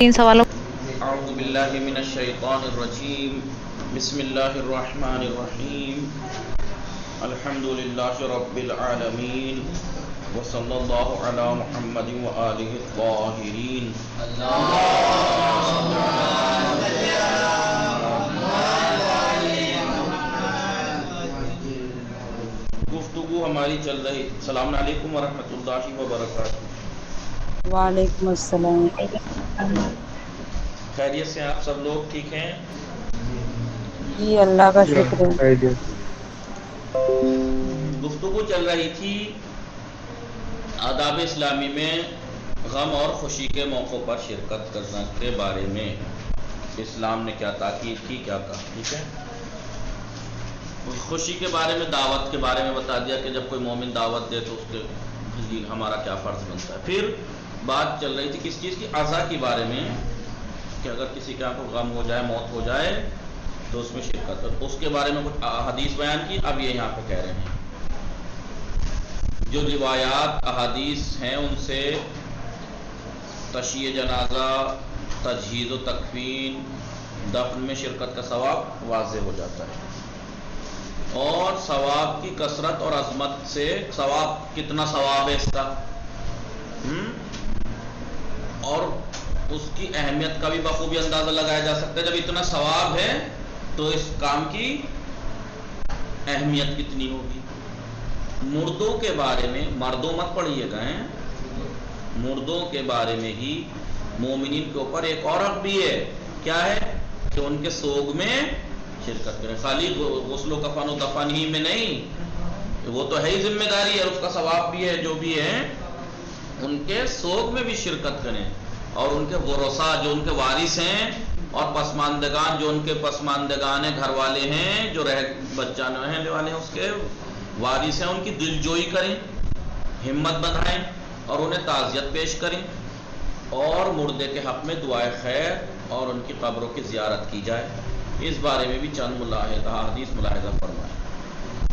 تین سوالوں اعوذ باللہ من الشیطان الرجیم بسم اللہ الرحمن الرحیم الحمد للہ رب العالمین وصلی اللہ علی محمد وآلہ الطاہرین گفتگو ہماری چل رہی. السلام علیکم ورحمۃ اللہ وبرکاتہ. وعلیکم السلام. خیریت سے آپ سب لوگ ٹھیک ہیں؟ جی اللہ کا شکر ہے. گفتگو چل رہی تھی آداب اسلامی میں غم اور خوشی کے موقعوں پر شرکت کرنے کے بارے میں اسلام نے کیا تاکید کی، کیا کہا. ٹھیک ہے، خوشی کے بارے میں، دعوت کے بارے میں بتا دیا کہ جب کوئی مومن دعوت دے تو اس کے ہمارا کیا فرض بنتا ہے. پھر بات چل رہی تھی کس چیز کی، عزا کے بارے میں، کہ اگر کسی کے کو غم ہو جائے، موت ہو جائے تو اس میں شرکت. اس کے بارے میں کچھ حدیث بیان کی. اب یہ یہاں پہ کہہ رہے ہیں جو روایات احادیث ہیں ان سے تشییع جنازہ، تجہیز و تکفین، دفن میں شرکت کا ثواب واضح ہو جاتا ہے. اور ثواب کی کثرت اور عظمت سے ثواب، کتنا ثواب ہے اس کا، اور اس کی اہمیت کا بھی بخوبی اندازہ لگایا جا سکتا ہے. جب اتنا ثواب ہے تو اس کام کی اہمیت کتنی ہوگی. مردوں کے بارے میں، مردوں مت پڑھیے گا، مردوں کے بارے میں ہی مومنین کے اوپر ایک اور حق بھی ہے. کیا ہے؟ کہ ان کے سوگ میں شرکت کریں. خالی غسل و کفن و دفن ہی میں نہیں، وہ تو ہے ہی ذمہ داری ہے، اس کا ثواب بھی ہے. جو بھی ہے ان کے سوگ میں بھی شرکت کریں. اور ان کے ورثاء جو ان کے وارث ہیں، اور پسماندگان جو ان کے پسماندگان گھر والے ہیں، جو بچہ رہنے والے ہیں، اس کے وارث ہیں، ان کی دلجوئی کریں، ہمت بندھائیں اور انہیں تعزیت پیش کریں. اور مردے کے حق میں دعائے خیر اور ان کی قبروں کی زیارت کی جائے. اس بارے میں بھی چند حدیث ملاحظہ فرمائیں.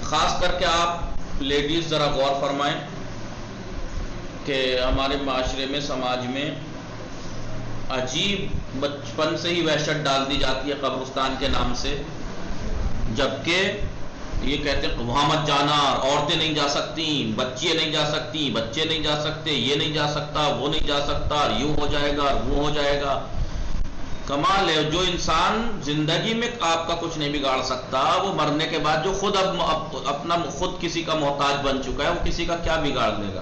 خاص کر کے آپ لیڈیز ذرا غور فرمائیں کہ ہمارے معاشرے میں، سماج میں عجیب بچپن سے ہی وحشت ڈال دی جاتی ہے قبرستان کے نام سے. جبکہ یہ کہتے ہیں وہاں مت جانا، عورتیں نہیں جا سکتی، بچیاں نہیں جا سکتی، بچے نہیں جا سکتے، یہ نہیں جا سکتا، وہ نہیں جا سکتا، یوں ہو جائے گا، وہ ہو جائے گا. کمال ہے، جو انسان زندگی میں آپ کا کچھ نہیں بگاڑ سکتا، وہ مرنے کے بعد جو خود اپنا خود کسی کا محتاج بن چکا ہے، وہ کسی کا کیا بگاڑ لے گا.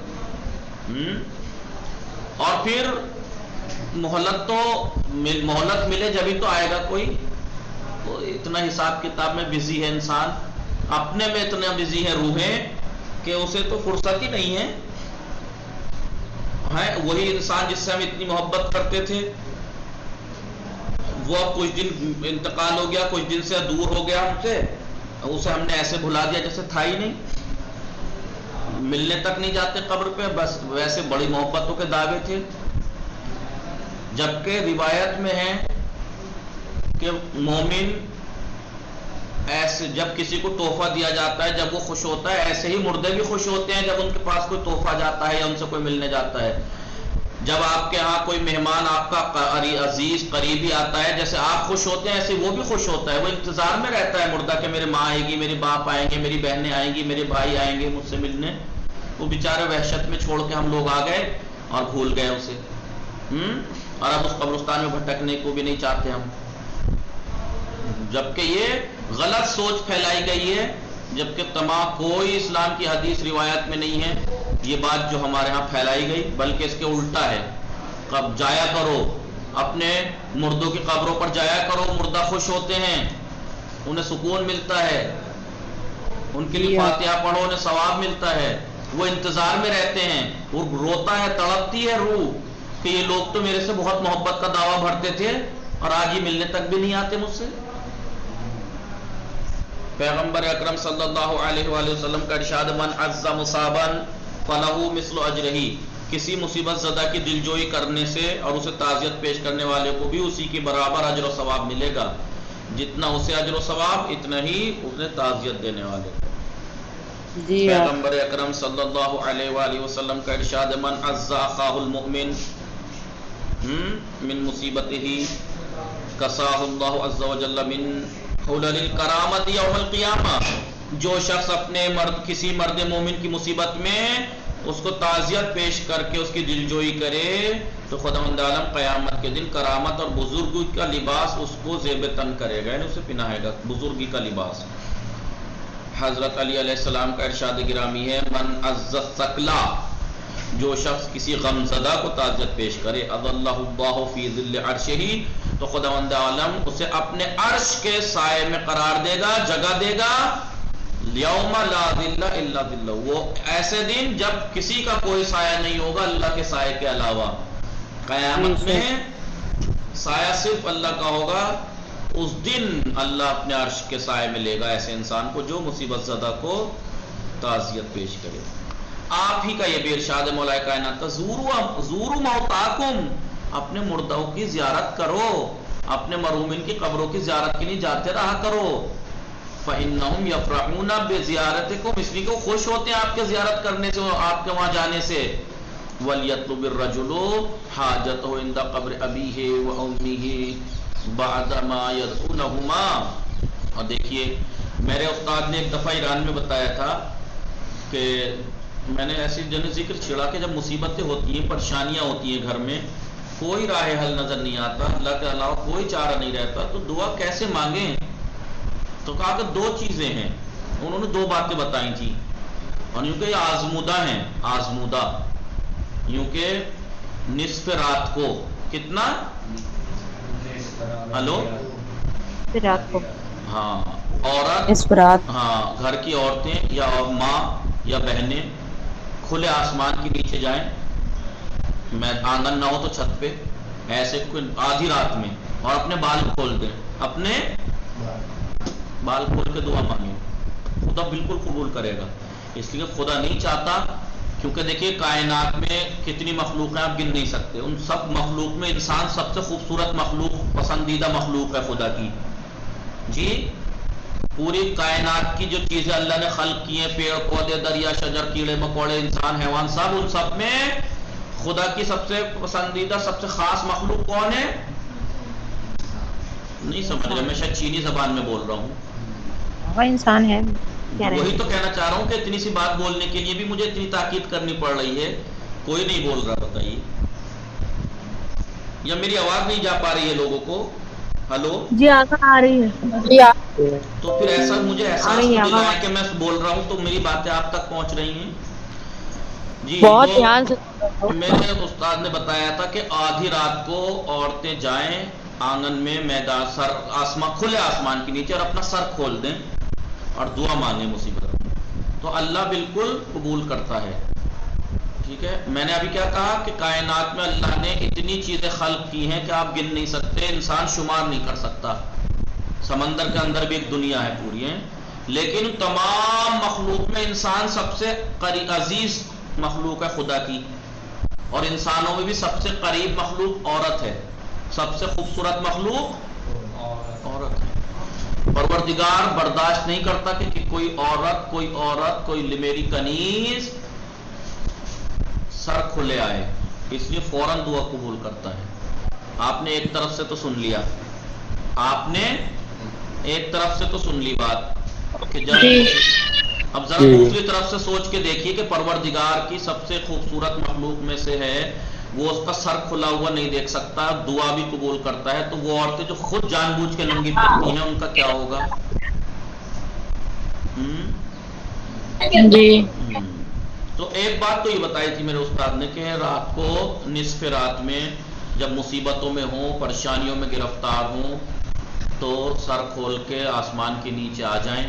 اور پھر مہلت ملے جبھی تو آئے گا کوئی. تو اتنا حساب کتاب میں بزی ہے انسان، اپنے میں اتنا بزی ہے روحیں کہ اسے تو فرصت ہی نہیں ہے. وہی انسان جس سے ہم اتنی محبت کرتے تھے، وہ اب کچھ دن انتقال ہو گیا، کچھ دن سے دور ہو گیا ہم سے، اسے ہم نے ایسے بھلا دیا جیسے تھا ہی نہیں. ملنے تک نہیں جاتے قبر پہ، بس ویسے بڑی محبتوں کے دعوے تھے. جبکہ روایت میں ہے کہ مومن ایسے جب کسی کو تحفہ دیا جاتا ہے، جب وہ خوش ہوتا ہے، ایسے ہی مردے بھی خوش ہوتے ہیں جب ان کے پاس کوئی تحفہ جاتا ہے یا ان سے کوئی ملنے جاتا ہے. جب آپ کے ہاں کوئی مہمان آپ کا عزیز قریبی آتا ہے، جیسے آپ خوش ہوتے ہیں ایسے وہ بھی خوش ہوتا ہے. وہ انتظار میں رہتا ہے مردہ کہ میرے ماں آئے گی، میرے باپ آئیں گے، میری بہنیں آئیں گی، میرے بھائی آئیں گے مجھ سے ملنے. وہ بیچارے وحشت میں چھوڑ کے ہم لوگ آ گئے اور بھول گئے اسے. اور اب اس قبرستان میں بھٹکنے کو بھی نہیں چاہتے ہم. جبکہ یہ غلط سوچ پھیلائی گئی ہے، جبکہ تمام کوئی اسلام کی حدیث روایت میں نہیں ہے یہ بات جو ہمارے ہاں پھیلائی گئی، بلکہ اس کے الٹا ہے. کب جایا کرو اپنے مردوں کی قبروں پر، جایا کرو، مردہ خوش ہوتے ہیں، انہیں سکون ملتا ہے، ان کے لیے فاتحہ پڑھو، انہیں ثواب ملتا ہے. وہ انتظار میں رہتے ہیں، وہ روتا ہے، تڑپتی ہے روح کہ یہ لوگ تو میرے سے بہت محبت کا دعویٰ بھرتے تھے اور آج یہ ملنے تک بھی نہیں آتے مجھ سے. پیغمبر اکرم صلی اللہ علیہ وآلہ وسلم کا ارشاد، من عز مصابا فلہ مثل اجرہ، کسی مصیبت زدہ کی دلجوئی کرنے سے اور اسے تعزیت پیش کرنے والے کو بھی اسی کے برابر اجر و ثواب ملے گا. جتنا اسے اجر و ثواب اتنا ہی اسے تعزیت دینے والے کو. پیغمبر اکرم صلی اللہ علیہ وآلہ وسلم کا ارشاد، من عز اخاہ المؤمن، من مصیبتہ کساہ اللہ عز وجل من حلل الکرامت یوم القیامہ. جو شخص اپنے کسی مرد مومن کی مصیبت میں اس کو تعزیت پیش کر کے اس کی دلجوئی کرے تو خداوند عالم قیامت کے دن کرامت اور بزرگی کا لباس اس کو زیب تن کرے گا، یعنی اسے پہنائے گا بزرگی کا لباس. حضرت علی علیہ السلام کا ارشاد گرامی ہے من عز الثقلا، جو شخص کسی غمزدہ کو تعزیت پیش کرے اظلہ اللہ فی ظل عرشہ، تو خداوند عالم اسے اپنے عرش کے سائے میں قرار دے گا، جگہ دے گا. یوم لا ظل الا ظلہ، وہ ایسے دن جب کسی کا کوئی سایہ نہیں ہوگا اللہ کے سائے کے علاوہ. قیامت میں سایہ صرف اللہ کا ہوگا. اس دن اللہ اپنے عرش کے سائے میں لے گا ایسے انسان کو جو مصیبت زدہ کو تعزیت پیش کرے. آپ ہی کا یہ بھی ارشاد مولا کائنات کا زوروا موتاکم، اپنے مردوں کی زیارت کرو، اپنے مرحومین کی قبروں کی زیارت کے لیے جاتے رہا کرو. فإنهم يفرحون بزیارتکم، اس لیے کہ وہ خوش ہوتے ہیں آپ کے زیارت کرنے سے، آپ کے وہاں جانے سے. وَلْيَطْلُبِ الرَّجُلُ حَاجَتَهُ عِنْدَ قَبْرِ أَبِيهِ وَأُمِّهِ بَعْدَمَا يَدْعُونَهُمَا. اور دیکھیے میرے استاد نے ایک دفعہ ایران میں بتایا تھا کہ میں نے ایسی ذکر چھڑا کہ جب مصیبتیں ہوتی ہیں، پریشانیاں ہوتی ہیں گھر میں، کوئی راہ حل نظر نہیں آتا، اللہ کے علاوہ کوئی چارہ نہیں رہتا، تو دعا کیسے مانگیں؟ تو کہا کہ دو چیزیں ہیں. انہوں نے دو باتیں بتائی تھی، اور یوں کہ یہ آزمودہ ہیں، آزمودہ. یوں کہ نصف رات کو کتنا، ہلو رات کو، ہاں عورت، نصف رات، ہاں گھر کی عورتیں یا ماں یا بہنیں کھلے آسمان کے نیچے جائیں، میں آنگن نہ ہو تو چھت پہ، ایسے آدھی رات میں، اور اپنے بال کھول دیں، اپنے بال کھول کے دعا مانگیں، خدا بالکل قبول کرے گا. اس لیے خدا نہیں چاہتا، کیونکہ دیکھیے کائنات میں کتنی مخلوق ہیں آپ گن نہیں سکتے، ان سب مخلوق میں انسان سب سے خوبصورت مخلوق، پسندیدہ مخلوق ہے خدا کی. جی پوری کائنات کی جو چیزیں اللہ نے خلق کی ہیں، پیڑ پودے، دریا شجر، کیڑے مکوڑے، انسان حیوان، سب ان سب میں خدا کی سب سے پسندیدہ، سب سے خاص مخلوق کون ہے؟ نہیں سمجھ رہے، میں شاید چینی زبان میں بول رہا ہوں. وہ انسان ہے. وہی تو کہنا چاہ رہا ہوں کہ اتنی سی بات بولنے کے لیے بھی مجھے اتنی تاکید کرنی پڑ رہی ہے، کوئی نہیں بول رہا. بتائیے، یا میری آواز نہیں جا پا رہی ہے لوگوں کو؟ ہلو جی آ رہی ہے. تو پھر ایسا مجھے احساس تو دلائیں کہ میں بول رہا ہوں تو میری باتیں آپ تک پہنچ رہی ہیں. جی بہت دھیان سے. میرے استاد نے بتایا تھا کہ آدھی رات کو عورتیں جائیں آنگن میں، میدان، سر آسمان، کھلے آسمان کے نیچے، اور اپنا سر کھول دیں اور دعا مانگیں مصیبت میں، تو اللہ بالکل قبول کرتا ہے. ٹھیک ہے، میں نے ابھی کیا کہا کہ کائنات میں اللہ نے اتنی چیزیں خلق کی ہیں کہ آپ گن نہیں سکتے، انسان شمار نہیں کر سکتا. سمندر کے اندر بھی ایک دنیا ہے پوری ہے، لیکن تمام مخلوق میں انسان سب سے عزیز مخلوق ہے خدا کی، اور انسانوں میں بھی سب سے قریب مخلوق عورت ہے، سب سے خوبصورت مخلوق عورت ہے. پروردگار برداشت نہیں کرتا کہ کوئی عورت کوئی میری کنیز سر کھلے آئے، اس لیے فوراً دعا قبول کرتا ہے. آپ نے ایک طرف سے تو سن لیا، آپ نے ایک طرف سے تو سن لی بات کہ جب اب ذرا دوسری طرف سے سوچ کے دیکھیے کہ پروردگار کی سب سے خوبصورت مخلوق میں سے ہے، وہ اس کا سر کھلا ہوا نہیں دیکھ سکتا، دعا بھی قبول کرتا ہے، تو وہ عورتیں جو خود جان بوجھ کے ننگی پھرتی ہیں ان کا کیا ہوگا؟ جی تو ایک بات تو یہ بتائی تھی میرے استاد نے کہ رات کو نصف رات میں جب مصیبتوں میں ہوں، پریشانیوں میں گرفتار ہوں، تو سر کھول کے آسمان کے نیچے آ جائیں،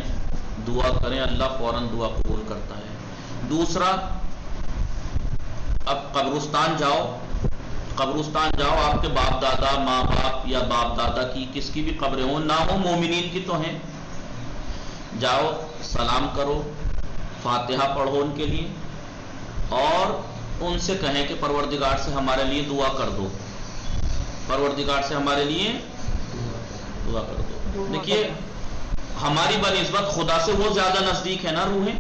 دعا کریں، اللہ فوراً دعا قبول کرتا ہے. دوسرا، اب قبرستان جاؤ، آپ کے باپ دادا، ماں باپ یا باپ دادا کی کس کی بھی قبریں ہوں نہ ہوں، مومنین کی تو ہیں، جاؤ سلام کرو، فاتحہ پڑھو ان کے لیے، اور ان سے کہیں کہ پروردگار سے ہمارے لیے دعا کر دو، پروردگار سے ہمارے لیے دعا کر دو. دیکھیے ہماری بنسبت خدا سے وہ زیادہ نزدیک ہے نا روحیں.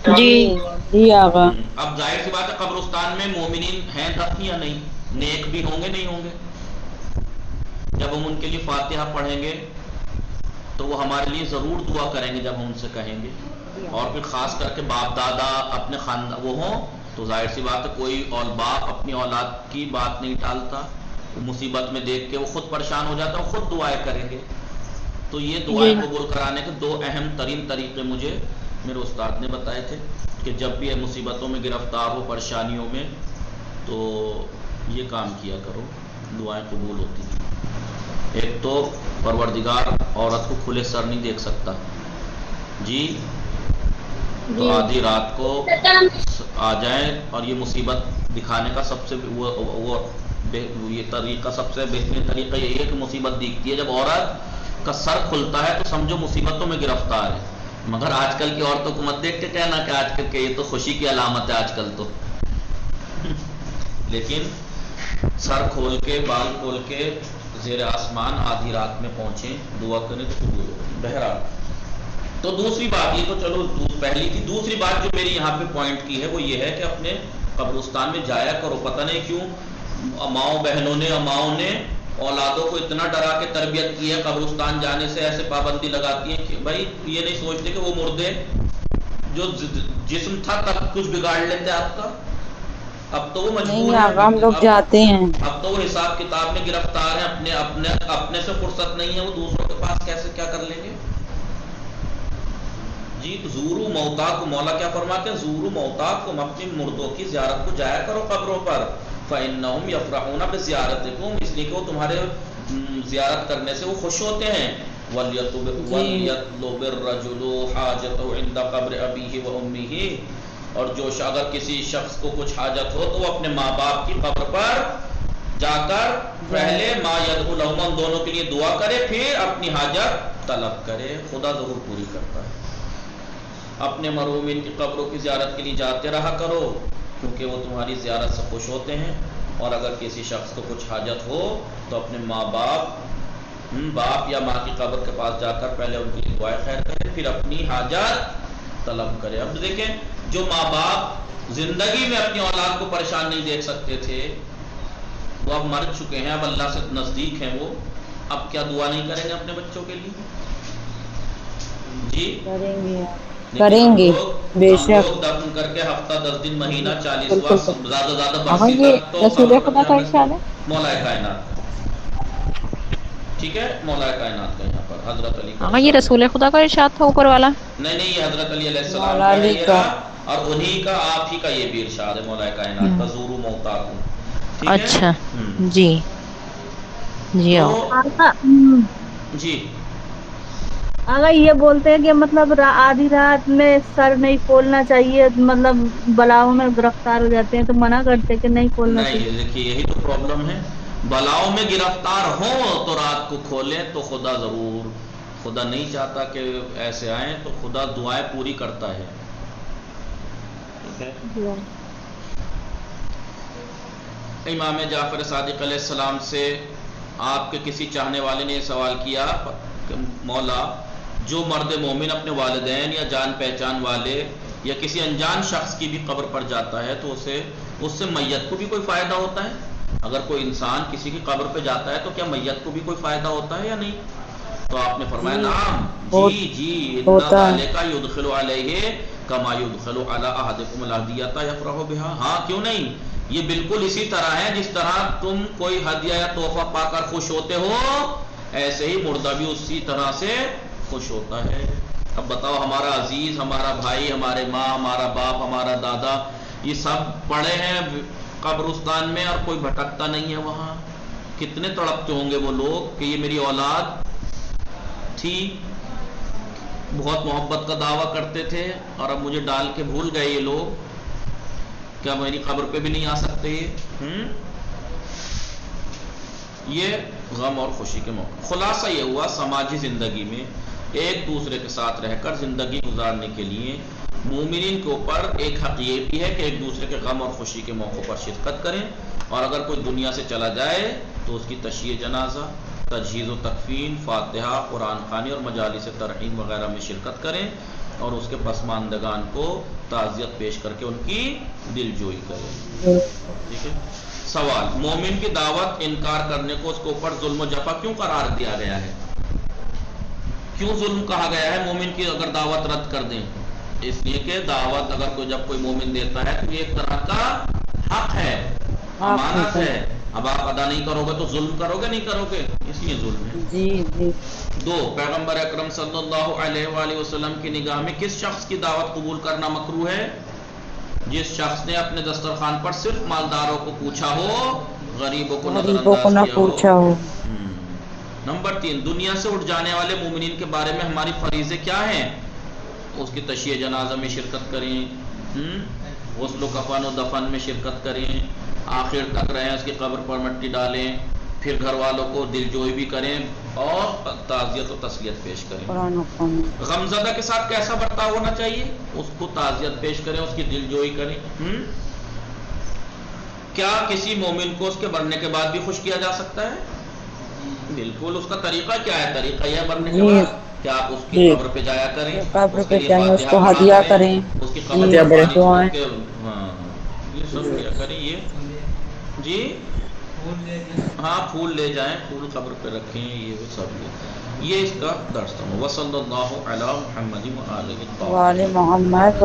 جی آقا. اب ظاہر سی بات ہے قبرستان میں مومنین ہیں دفن یا نہیں؟ نیک بھی ہوں گے نہیں ہوں گے؟ جب ہم ان کے لیے فاتحہ پڑھیں گے تو وہ ہمارے لیے ضرور دعا کریں گے جب ہم ان سے کہیں گے، اور پھر خاص کر کے باپ دادا اپنے خاندان وہ ہوں تو ظاہر سی بات ہے کوئی اور باپ اپنی اولاد کی بات نہیں ٹالتا، وہ مصیبت میں دیکھ کے وہ خود پریشان ہو جاتا ہے، خود دعائیں کریں گے۔ تو یہ دعائیں قبول کرانے کے دو اہم ترین طریقے مجھے میرے استاد نے بتائے تھے کہ جب بھی مصیبتوں میں گرفتار ہو، پریشانیوں میں، تو یہ کام کیا کرو، دعائیں قبول ہوتی ہیں۔ ایک تو پروردگار عورت کو کھلے سر نہیں دیکھ سکتا جی، تو آدھی رات کو آ جائیں اور یہ مصیبت دکھانے کا سب سے یہ طریقہ، سب سے بہترین طریقہ یہی ہے کہ مصیبت دیکھتی ہے جب عورت کا سر کھلتا ہے تو سمجھو مصیبتوں میں گرفتار ہے۔ مگر آج کل کی عورتوں کو مت دیکھ کے کہنا کہ آج کل کے یہ تو خوشی کی علامت ہے آج کل تو، لیکن سر کھول کے بال کھول کے زیر آسمان آدھی رات میں پہنچیں، دعا کریں تو قبول ہو۔ بہرحال تو دوسری بات یہ تو چلو پہلی تھی، دوسری بات جو میری یہاں پہ پوائنٹ کی ہے وہ یہ ہے کہ اپنے قبرستان میں جایا کرو۔ پتہ نہیں کیوں ماؤں بہنوں نے اماؤں نے اولادوں کو اتنا ڈرا کے تربیت کی ہے، قبرستان جانے سے ایسے پابندی لگاتی ہیں کہ بھائی یہ نہیں سوچتے کہ وہ مردے جو جسم تھا تب کچھ بگاڑ لیتے آپ کا، اب تو وہ مجبور نہیں آقا، ہم لوگ جاتے ہیں۔ اب تو وہ حساب کتاب میں گرفتار ہیں، اپنے سے فرصت نہیں ہے، وہ دوسروں کے پاس کیسے کیا کر لیں گے جی۔ زورو موتاکم، مولا کیا فرماتے ہیں؟ زورو موتاکم، اپنی مردوں کی زیارت کو جایا کرو قبروں پر، فإنہم یفرحون بزیارتکم، اس لیے کہ وہ تمہارے زیارت کرنے سے وہ خوش ہوتے ہیں۔ وَلْيَطْلُبِ الرَّجُلُ حَاجَتَهُ عِنْدَ قَبْرِ أَبِيهِ وَأُمِّهِ، اور جو اگر کسی شخص کو کچھ حاجت ہو تو وہ اپنے ماں باپ کی قبر پر جا کر پہلے ما يدعو لهما، دونوں کے لیے دعا کرے، پھر اپنی حاجت طلب کرے، خدا ضرور پوری کرتا ہے۔ اپنے مرحومین کی قبروں کی زیارت کے لیے جاتے رہا کرو کیونکہ وہ تمہاری زیارت سے خوش ہوتے ہیں، اور اگر کسی شخص کو کچھ حاجت ہو تو اپنے ماں باپ یا ماں کی قبر کے پاس جا کر پہلے ان کے لیے دعائیں خیر کرے، پھر اپنی حاجت طلب کرے۔ اب دیکھیں جو ماں باپ زندگی میں اپنی اولاد کو پریشان نہیں دیکھ سکتے تھے وہ اب مر چکے ہیں، اب اللہ سے نزدیک ہیں، وہ اب کیا دعا نہیں کریں گے اپنے بچوں کے لیے جی؟ کریں گے بے ہم شک، لوگ دفن کر کے ہفتہ 10 دن مہینہ 40واں بالکل۔ زیادہ زیادہ آقا 82 یہ تک تو رسول قبر خدا کا میں ارشاد ہے؟ مولا کائنات، ٹھیک ہے، مولا کائنات کا یہاں پر حضرت علی کا آقا یہ رسول خدا کا ارشاد تھا اوپر والا؟ نہیں یہ حضرت علی علیہ السلام مولا کا ہے علی یہ کا، رہا، اور انہی کا آپ ہی کا یہ بھی ارشاد ہے مولا کائنات کا، زورو موتاکم، ٹھیک ہے؟ اچھا جی جی تو آقا جی اگر یہ بولتے ہیں کہ مطلب آدھی رات میں سر نہیں کھولنا چاہیے، مطلب بلاؤں میں گرفتار ہو جاتے ہیں تو منع کرتے کہ نہیں کھولنا چاہیے۔ نہیں، دیکھیے یہی تو پرابلم ہے، بلاؤں میں گرفتار ہوں تو رات کو کھولیں تو خدا ضرور، خدا نہیں چاہتا کہ ایسے آئیں، تو خدا دعائیں پوری کرتا ہے، ٹھیک ہے؟ امام جعفر صادق علیہ السلام سے آپ کے کسی چاہنے والے نے یہ سوال کیا کہ مولا جو مرد مومن اپنے والدین یا جان پہچان والے یا کسی انجان شخص کی بھی قبر پر جاتا ہے تو اس سے میت کو بھی کوئی فائدہ ہوتا ہے؟ اگر کوئی انسان کسی کی قبر پہ جاتا ہے تو کیا میت کو بھی کوئی فائدہ ہوتا ہے یا نہیں؟ تو آپ نے فرمایا نعم، جی ان ذالک یدخل علیہ کما یدخل علی احدکم الہدیۃ یفرح بها، ہاں کیوں نہیں، یہ بالکل اسی طرح ہے جس طرح تم کوئی ہدیہ یا تحفہ پا کر خوش ہوتے ہو، ایسے ہی مردہ بھی اسی طرح سے خوش ہوتا ہے۔ اب بتاؤ ہمارا عزیز، ہمارا بھائی، ہمارے ماں، ہمارا باپ، ہمارا دادا، یہ سب پڑے ہیں قبرستان میں اور کوئی بھٹکتا نہیں ہے وہاں، کتنے تڑپتے ہوں گے وہ لوگ کہ یہ میری اولاد تھی، بہت محبت کا دعویٰ کرتے تھے اور اب مجھے ڈال کے بھول گئے یہ لوگ، کیا میری قبر پہ بھی نہیں آ سکتے یہ غم اور خوشی کے موقع۔ خلاصہ یہ ہوا سماجی زندگی میں ایک دوسرے کے ساتھ رہ کر زندگی گزارنے کے لیے مومنین کے اوپر ایک حق یہ بھی ہے کہ ایک دوسرے کے غم اور خوشی کے موقع پر شرکت کریں، اور اگر کوئی دنیا سے چلا جائے تو اس کی تشییع جنازہ، تجہیز و تکفین، فاتحہ، قرآن خوانی اور مجالس ترحیم وغیرہ میں شرکت کریں، اور اس کے پسماندگان کو تعزیت پیش کر کے ان کی دل جوئی کریں، ٹھیک ہے؟ سوال، مومن کی دعوت انکار کرنے کو اس کے اوپر ظلم و جفا کیوں قرار دیا گیا ہے؟ کیوں ظلم کہا گیا ہے مومن کی اگر دعوت رد کر دیں؟ اس لیے کہ دعوت اگر جب کوئی مومن دیتا ہے تو یہ ایک طرح کا حق ہے، امانت ہے، اب آپ ادا نہیں کرو گے تو ظلم کرو گے نہیں کرو گے، اس لیے ظلم ہے۔ جی جی۔ 2، پیغمبر اکرم صلی اللہ علیہ وآلہ وسلم کی نگاہ میں کس شخص کی دعوت قبول کرنا مکروہ ہے؟ جس شخص نے اپنے دسترخوان پر صرف مالداروں کو پوچھا ہو، غریبوں کو نظر غریبوں کو انداز نہ کیا پوچھا ہو۔ نمبر 3، دنیا سے اٹھ جانے والے مومنین کے بارے میں ہماری فریضے کیا ہیں؟ اس کی تشییع جنازہ میں شرکت کریں، غسل و کفن و دفن میں شرکت کریں، آخر تک رہیں، اس کی قبر پر مٹی ڈالیں، پھر گھر والوں کو دل جوئی بھی کریں اور تعزیت و تسلیت پیش کریں۔ غمزدہ کے ساتھ کیسا برتاؤ ہونا چاہیے؟ اس کو تعزیت پیش کریں، اس کی دل جوئی کریں۔ کیا کسی مومن کو اس کے مرنے کے بعد بھی خوش کیا جا سکتا ہے؟ بالکل۔ اس کا طریقہ کیا ہے؟ طریقہ یہ مرنے کے بعد کہ آپ اس کی قبر پہ جایا کریں، قبر اس کے پہ لیے جائیں، اس فاتحہ کو پڑھا ہدیہ کریں، اس کی قبر پر پانی دعائیں، یہ سب کیا کریں یہ جی ہاں پھول لے جائیں، پھول قبر پہ رکھیں، یہ وہ سب یہ اس کا درس تھا۔ وصلی اللہ علی محمد وآلہ وآل محمد